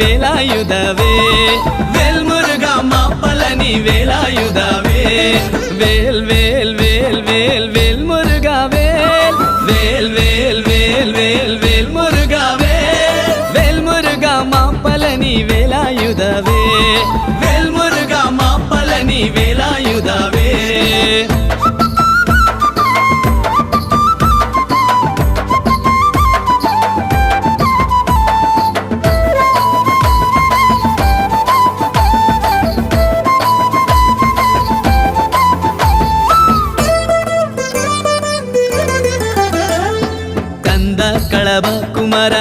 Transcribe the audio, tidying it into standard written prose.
வேலாயுதவே வேல் முருகா மாப்பழனி வேலாயுதவே வேல் வேல் வேல் வேல் வேல் முருகா வேல் வேல் வேல் வேல் வேல் வேல் முருகா வேல் முருகா மாப்பழனி வேலாயுதவே வேல் முருகா மாப்பழனி வேலாயுதவே கந்த களப குமர